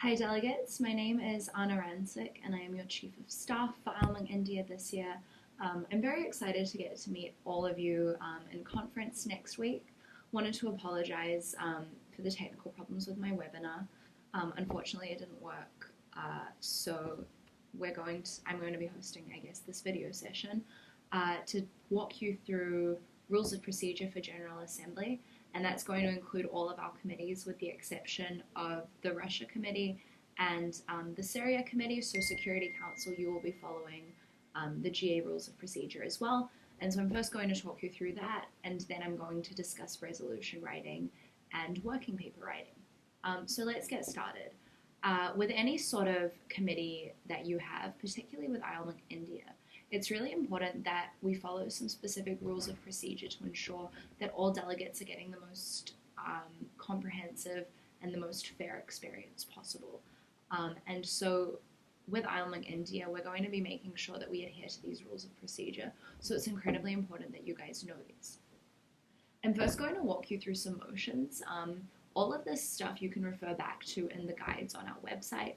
Hi delegates, my name is Anna Rancic and I am your Chief of Staff for ILMUNC India this year. I'm very excited to get to meet all of you in conference next week. Wanted to apologize for the technical problems with my webinar. Unfortunately it didn't work, so I'm going to be hosting, this video session to walk you through rules of procedure for General Assembly, and that's going to include all of our committees with the exception of the Russia Committee and the Syria Committee. So Security Council, you will be following the GA rules of procedure as well. And so I'm first going to talk you through that, and then I'm going to discuss resolution writing and working paper writing. So let's get started. With any sort of committee that you have, particularly with ILMUNC India, it's really important that we follow some specific rules of procedure to ensure that all delegates are getting the most comprehensive and the most fair experience possible. And so with ILMUNC India, we're going to be making sure that we adhere to these rules of procedure. So it's incredibly important that you guys know these. I'm first going to walk you through some motions. All of this stuff you can refer back to in the guides on our website,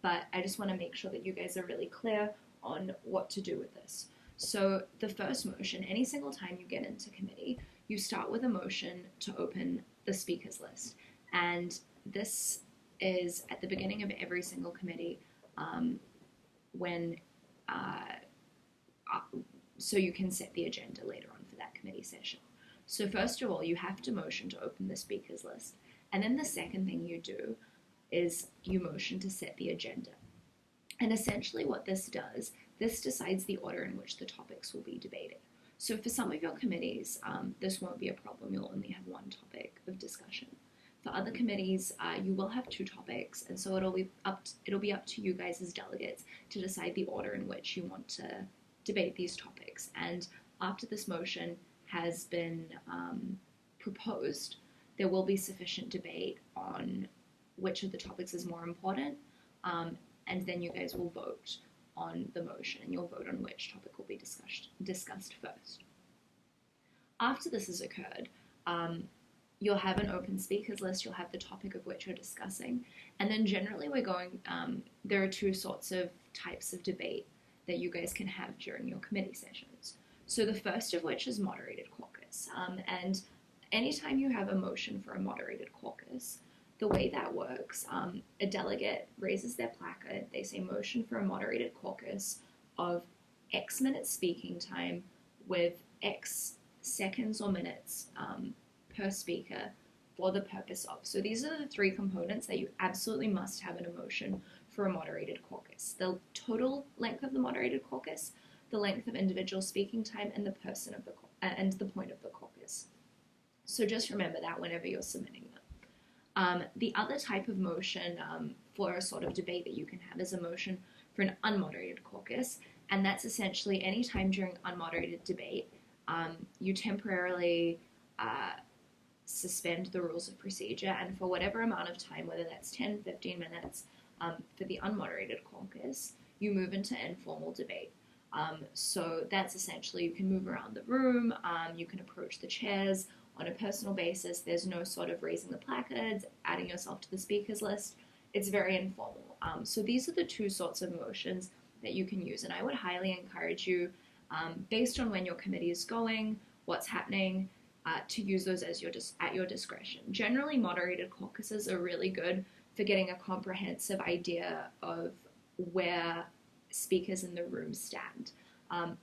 but I just want to make sure that you guys are really clear on what to do with this. So the first motion, any single time you get into committee, you start with a motion to open the speakers list. And this is at the beginning of every single committee so you can set the agenda later on for that committee session. So first of all, you have to motion to open the speakers list. And then the second thing you do is you motion to set the agenda. And essentially what this does, this decides the order in which the topics will be debated. So for some of your committees, this won't be a problem. You'll only have one topic of discussion. For other committees, you will have two topics, and so it'll be up to you guys as delegates to decide the order in which you want to debate these topics. And after this motion has been proposed, there will be sufficient debate on which of the topics is more important. And then you guys will vote on the motion, and you'll vote on which topic will be discussed first. After this has occurred, you'll have an open speakers list, you'll have the topic of which you're discussing, and then generally there are two sorts of types of debate that you guys can have during your committee sessions. So the first of which is moderated caucus, and anytime you have a motion for a moderated caucus, the way that works, a delegate raises their placard, they say motion for a moderated caucus of X minutes speaking time with X seconds or minutes per speaker for the purpose of. So these are the three components that you absolutely must have in a motion for a moderated caucus: the total length of the moderated caucus, the length of individual speaking time, and the person of and the point of the caucus. So just remember that whenever you're submitting them. The other type of motion for a sort of debate that you can have is a motion for an unmoderated caucus, and that's essentially any time during unmoderated debate, you temporarily suspend the rules of procedure, and for whatever amount of time, whether that's 10, 15 minutes, for the unmoderated caucus, you move into informal debate. So that's essentially, you can move around the room, you can approach the chairs on a personal basis. There's no sort of raising the placards, adding yourself to the speakers list. It's very informal. So these are the two sorts of motions that you can use, and I would highly encourage you, based on when your committee is going, what's happening, to use those at your discretion. Generally, moderated caucuses are really good for getting a comprehensive idea of where speakers in the room stand.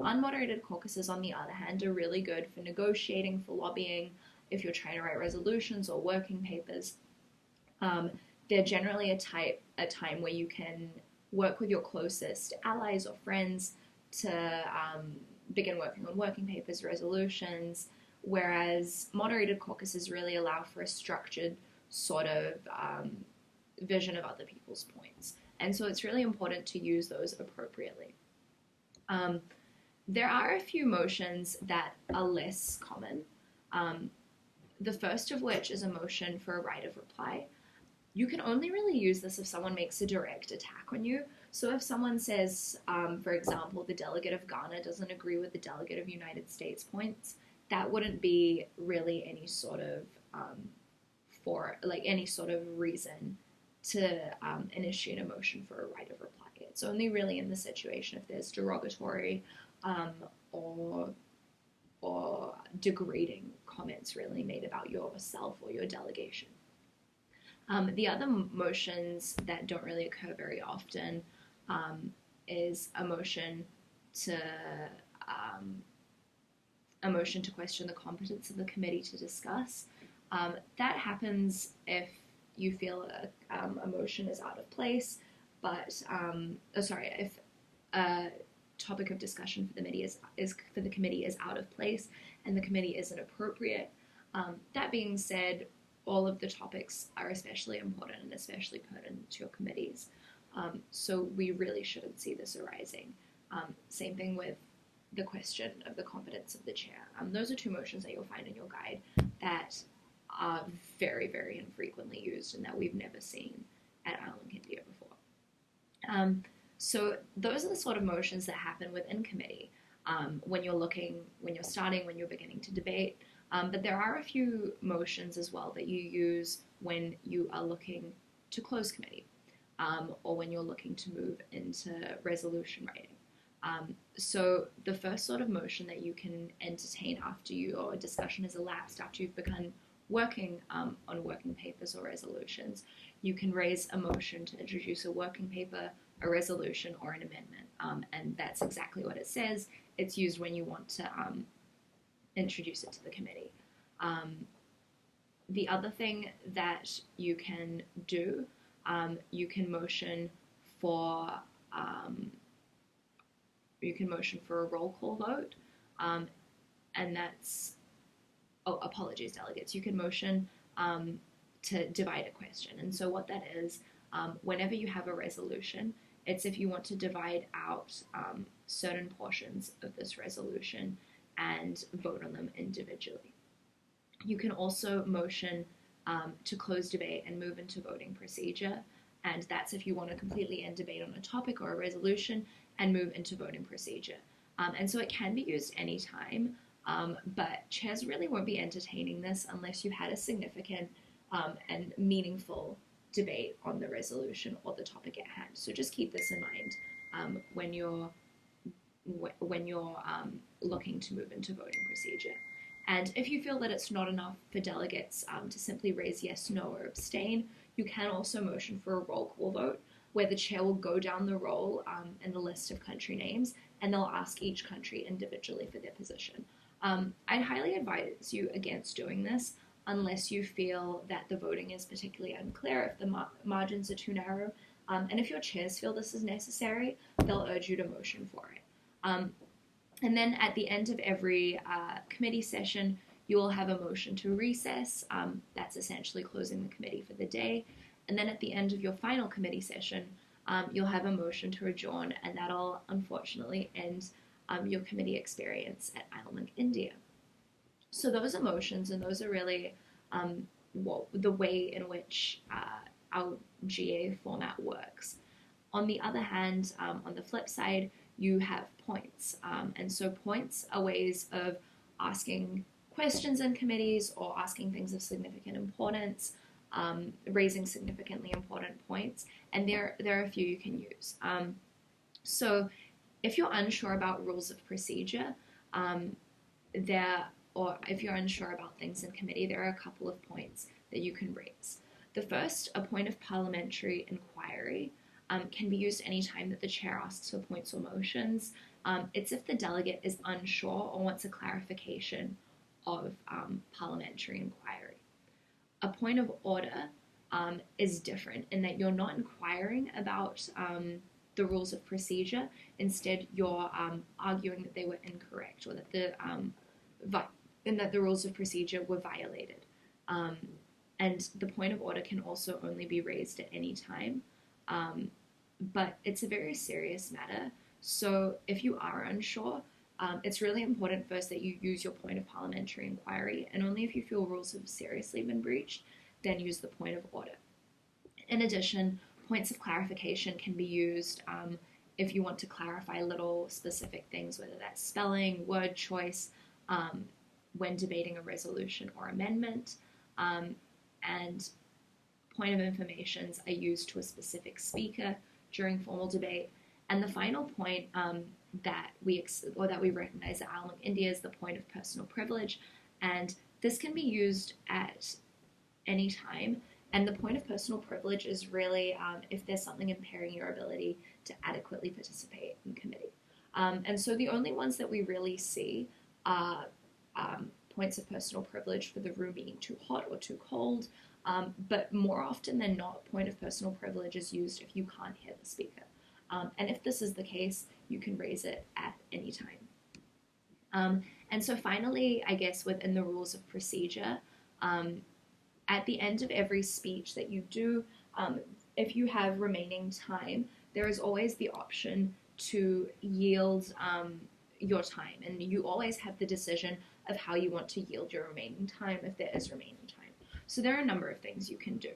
Unmoderated caucuses, on the other hand, are really good for negotiating, for lobbying, if you're trying to write resolutions or working papers. They're generally a time where you can work with your closest allies or friends to begin working on working papers, resolutions, whereas moderated caucuses really allow for a structured sort of vision of other people's points. And so it's really important to use those appropriately. There are a few motions that are less common. The first of which is a motion for a right of reply. You can only really use this if someone makes a direct attack on you. So if someone says, for example, the delegate of Ghana doesn't agree with the delegate of United States points, that wouldn't be really any sort of reason initiate a motion for a right of reply. It's only really in the situation if there's derogatory or degrading comments really made about yourself or your delegation. The other motions that don't really occur very often is a motion to question the competence of the committee to discuss. That happens if you feel a motion is out of place, but if a topic of discussion for the committee is out of place and the committee isn't appropriate. That being said, all of the topics are especially important and especially pertinent to your committees. So we really shouldn't see this arising. Same thing with the question of the competence of the chair. Those are two motions that you'll find in your guide that are very, very infrequently used and that we've never seen at ILMUNC India before. So those are the sort of motions that happen within committee when you're beginning to debate. But there are a few motions as well that you use when you are looking to close committee or when you're looking to move into resolution writing. So the first sort of motion that you can entertain after your discussion has elapsed, after you've begun working on working papers or resolutions, you can raise a motion to introduce a working paper, a resolution, or an amendment. And that's exactly what it says. It's used when you want to introduce it to the committee. The other thing that you can do, you can motion for a roll call vote, and that's apologies, delegates. You can motion to divide a question, and so what that is, whenever you have a resolution, it's if you want to divide out certain portions of this resolution and vote on them individually. You can also motion to close debate and move into voting procedure, and that's if you want to completely end debate on a topic or a resolution and move into voting procedure. And so it can be used anytime, but chairs really won't be entertaining this unless you had a significant and meaningful debate on the resolution or the topic at hand. So just keep this in mind when you're looking to move into voting procedure. And if you feel that it's not enough for delegates to simply raise yes, no, or abstain, you can also motion for a roll call vote, where the chair will go down the roll in the list of country names, and they'll ask each country individually for their position. I'd highly advise you against doing this unless you feel that the voting is particularly unclear, if the margins are too narrow, and if your chairs feel this is necessary, they'll urge you to motion for it. And then at the end of every committee session, you will have a motion to recess. That's essentially closing the committee for the day. And then at the end of your final committee session, you'll have a motion to adjourn, and that'll unfortunately end your committee experience at ILMUNC India. So those are motions, and those are really the way in which our GA format works. On the other hand, on the flip side, you have points. And so points are ways of asking questions in committees or asking things of significant importance, raising significantly important points, and there are a few you can use. So if you're unsure about rules of procedure, or if you're unsure about things in committee, there are a couple of points that you can raise. The first, a point of parliamentary inquiry, can be used anytime that the chair asks for points or motions. It's if the delegate is unsure or wants a clarification of parliamentary inquiry. A point of order is different in that you're not inquiring about the rules of procedure. Instead, you're arguing that they were incorrect, or that the rules of procedure were violated. And the point of order can also only be raised at any time. But it's a very serious matter. So if you are unsure, it's really important first that you use your point of parliamentary inquiry, and only if you feel rules have seriously been breached, then use the point of order. In addition, points of clarification can be used if you want to clarify little specific things, whether that's spelling, word choice, when debating a resolution or amendment. And point of informations are used to a specific speaker during formal debate. And the final point that we recognize at ILMUNC India is the point of personal privilege, and this can be used at any time. And the point of personal privilege is really if there's something impairing your ability to adequately participate in committee. And so the only ones that we really see are points of personal privilege for the room being too hot or too cold, but more often than not, point of personal privilege is used if you can't hear the speaker. And if this is the case, you can raise it at any time. And so finally, I guess within the rules of procedure, at the end of every speech that you do, if you have remaining time, there is always the option to yield your time, and you always have the decision of how you want to yield your remaining time if there is remaining time. So there are a number of things you can do.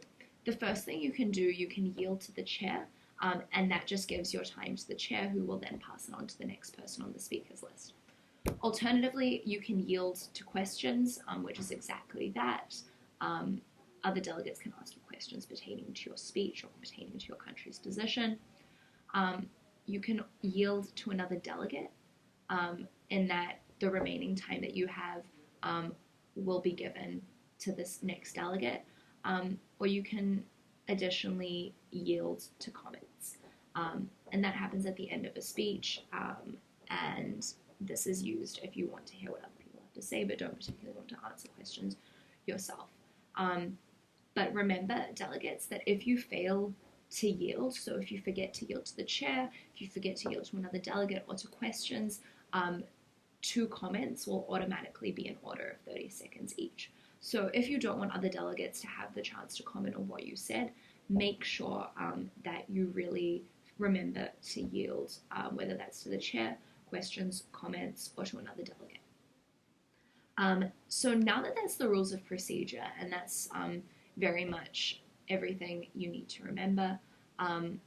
The first thing you can do, you can yield to the chair, and that just gives your time to the chair, who will then pass it on to the next person on the speakers list. Alternatively, you can yield to questions, which is exactly that. Other delegates can ask you questions pertaining to your speech or pertaining to your country's position. You can yield to another delegate, in that the remaining time that you have will be given to this next delegate, or you can additionally yield to comments. And that happens at the end of a speech, and this is used if you want to hear what other people have to say but don't particularly want to answer questions yourself. But remember, delegates, that if you fail to yield, so if you forget to yield to the chair, if you forget to yield to another delegate or to questions, 2 comments will automatically be in order of 30 seconds each. So if you don't want other delegates to have the chance to comment on what you said, make sure that you really remember to yield, whether that's to the chair, questions, comments, or to another delegate. So now that that's the rules of procedure, and that's very much everything you need to remember, I'm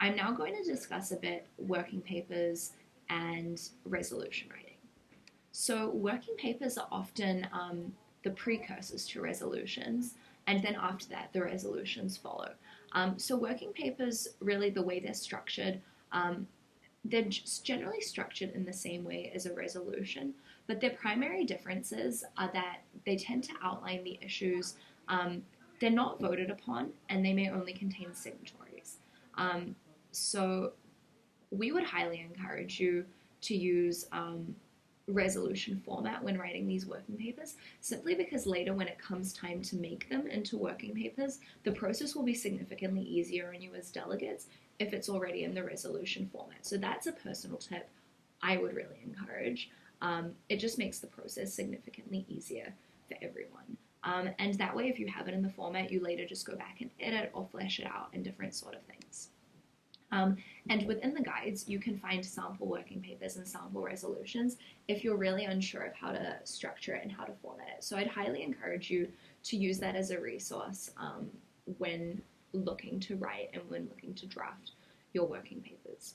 now going to discuss a bit working papers and resolution writing. So working papers are often the precursors to resolutions, and then after that, the resolutions follow. So working papers, really the way they're structured, they're just generally structured in the same way as a resolution, but their primary differences are that they tend to outline the issues. They're not voted upon, and they may only contain signatories. So we would highly encourage you to use resolution format when writing these working papers, simply because later when it comes time to make them into working papers, the process will be significantly easier on you as delegates if it's already in the resolution format. So that's a personal tip I would really encourage. It just makes the process significantly easier for everyone. And that way, if you have it in the format, you later just go back and edit or flesh it out and different sort of things. And within the guides, you can find sample working papers and sample resolutions if you're really unsure of how to structure it and how to format it. So I'd highly encourage you to use that as a resource when looking to write and when looking to draft your working papers.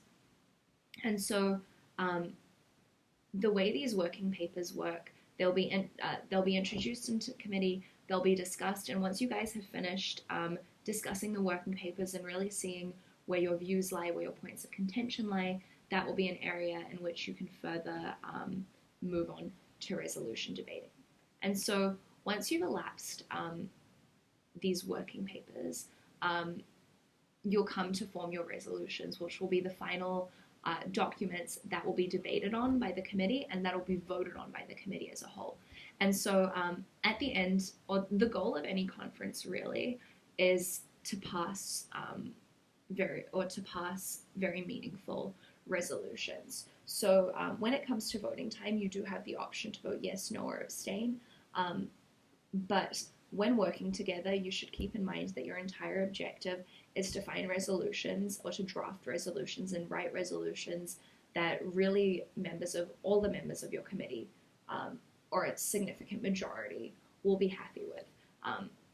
And so the way these working papers work, they'll be introduced into committee, they'll be discussed, and once you guys have finished discussing the working papers and really seeing where your views lie, where your points of contention lie, that will be an area in which you can further move on to resolution debating. And so once you've elapsed these working papers, you'll come to form your resolutions, which will be the final documents that will be debated on by the committee and that will be voted on by the committee as a whole. And so at the end, or the goal of any conference really, is to pass very meaningful resolutions. So when it comes to voting time, you do have the option to vote yes, no, or abstain. But when working together, you should keep in mind that your entire objective is to find resolutions or to draft resolutions and write resolutions that really all the members of your committee, or a significant majority, will be happy with.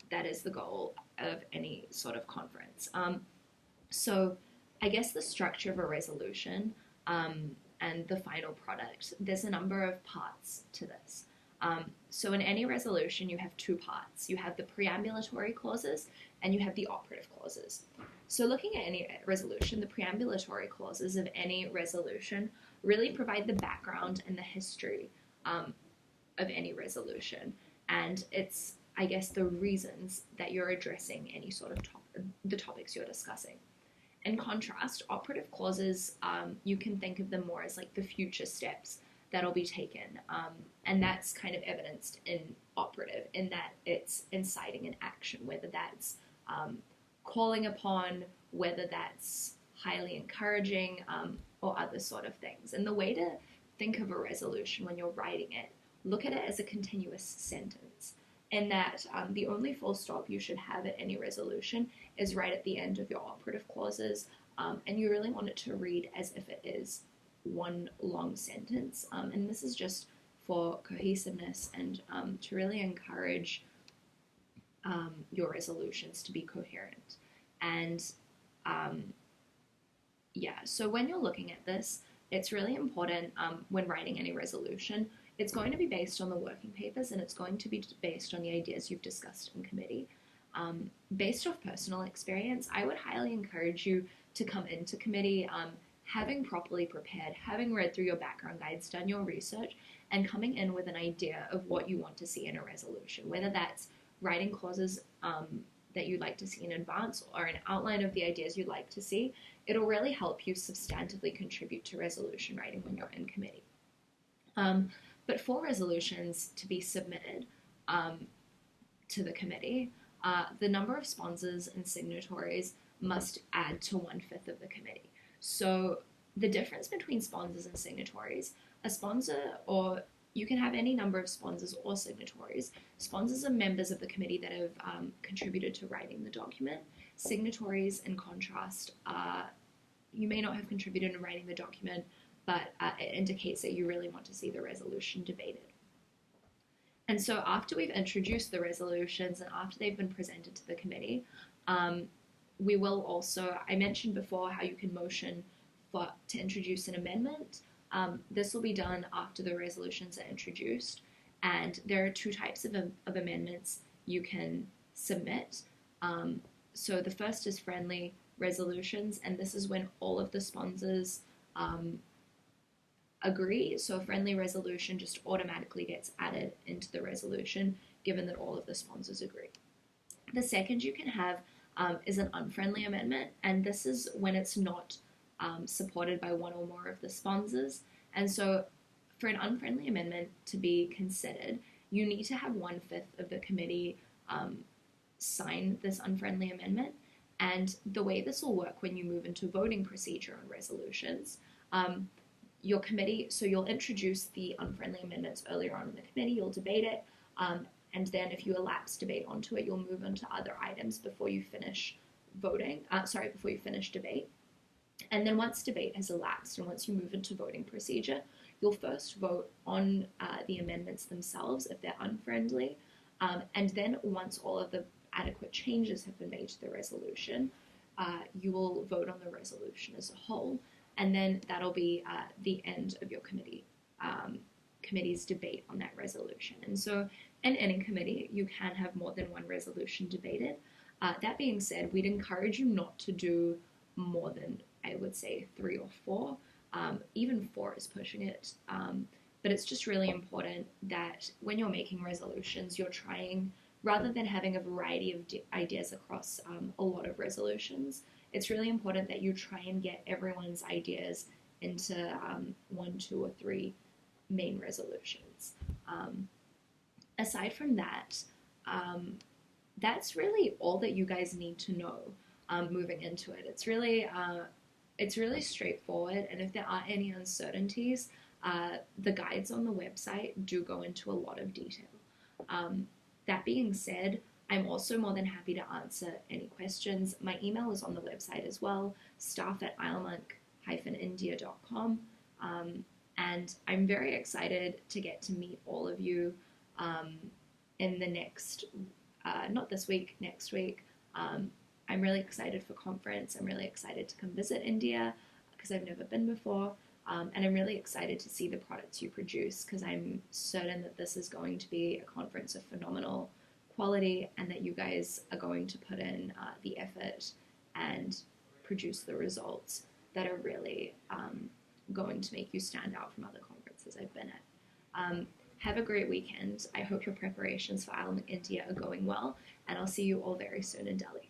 That is the goal of any sort of conference. So I guess the structure of a resolution and the final product, there's a number of parts to this. So in any resolution, you have two parts. You have the preambulatory clauses and you have the operative clauses. So looking at any resolution, the preambulatory clauses of any resolution really provide the background and the history of any resolution. And it's, I guess, the reasons that you're addressing any sort of the topics you're discussing. In contrast, operative clauses, you can think of them more as like the future steps that'll be taken. And that's kind of evidenced in operative, in that it's inciting an action, whether that's calling upon, whether that's highly encouraging, or other sort of things. And the way to think of a resolution when you're writing it, look at it as a continuous sentence, in that the only full stop you should have at any resolution is right at the end of your operative clauses, and you really want it to read as if it is one long sentence. And this is just for cohesiveness and to really encourage your resolutions to be coherent. And so when you're looking at this, it's really important when writing any resolution. It's going to be based on the working papers, and it's going to be based on the ideas you've discussed in committee. Based off personal experience, I would highly encourage you to come into committee having properly prepared, having read through your background guides, done your research, and coming in with an idea of what you want to see in a resolution, whether that's writing clauses that you'd like to see in advance or an outline of the ideas you'd like to see. It'll really help you substantively contribute to resolution writing when you're in committee. But for resolutions to be submitted to the committee, the number of sponsors and signatories must add to 1/5 of the committee. So the difference between sponsors and signatories, a sponsor, or you can have any number of sponsors or signatories. Sponsors are members of the committee that have contributed to writing the document. Signatories, in contrast, you may not have contributed in writing the document, but it indicates that you really want to see the resolution debated. And so after we've introduced the resolutions and after they've been presented to the committee, we will also, I mentioned before how you can motion to introduce an amendment. This will be done after the resolutions are introduced, and there are two types of amendments you can submit. So the first is friendly resolutions, and this is when all of the sponsors agree. So a friendly resolution just automatically gets added into the resolution, given that all of the sponsors agree. The second you can have is an unfriendly amendment, and this is when it's not supported by one or more of the sponsors. And so for an unfriendly amendment to be considered, you need to have 1/5 of the committee sign this unfriendly amendment. And the way this will work when you move into voting procedure on resolutions, your committee, so you'll introduce the unfriendly amendments earlier on in the committee, you'll debate it, and then if you elapse debate onto it, you'll move on to other items before you finish before you finish debate. And then once debate has elapsed and once you move into voting procedure, you'll first vote on the amendments themselves if they're unfriendly, and then once all of the adequate changes have been made to the resolution, you will vote on the resolution as a whole, and then that'll be the end of your committee's debate on that resolution. And so in any committee, you can have more than one resolution debated. That being said, we'd encourage you not to do more than, I would say, 3 or 4. Even 4 is pushing it. But it's just really important that when you're making resolutions, you're trying, rather than having a variety of ideas across a lot of resolutions, it's really important that you try and get everyone's ideas into 1, 2, or 3 main resolutions. Aside from that, that's really all that you guys need to know moving into it. It's really straightforward, and if there are any uncertainties, the guides on the website do go into a lot of detail. That being said, I'm also more than happy to answer any questions. My email is on the website as well, staff@ILMUNC-India.com. And I'm very excited to get to meet all of you in the next, not this week, next week. I'm really excited for conference. I'm really excited to come visit India because I've never been before. And I'm really excited to see the products you produce, because I'm certain that this is going to be a conference of phenomenal quality, and that you guys are going to put in the effort and produce the results that are really going to make you stand out from other conferences I've been at. Have a great weekend. I hope your preparations for ILMUNC India are going well, and I'll see you all very soon in Delhi.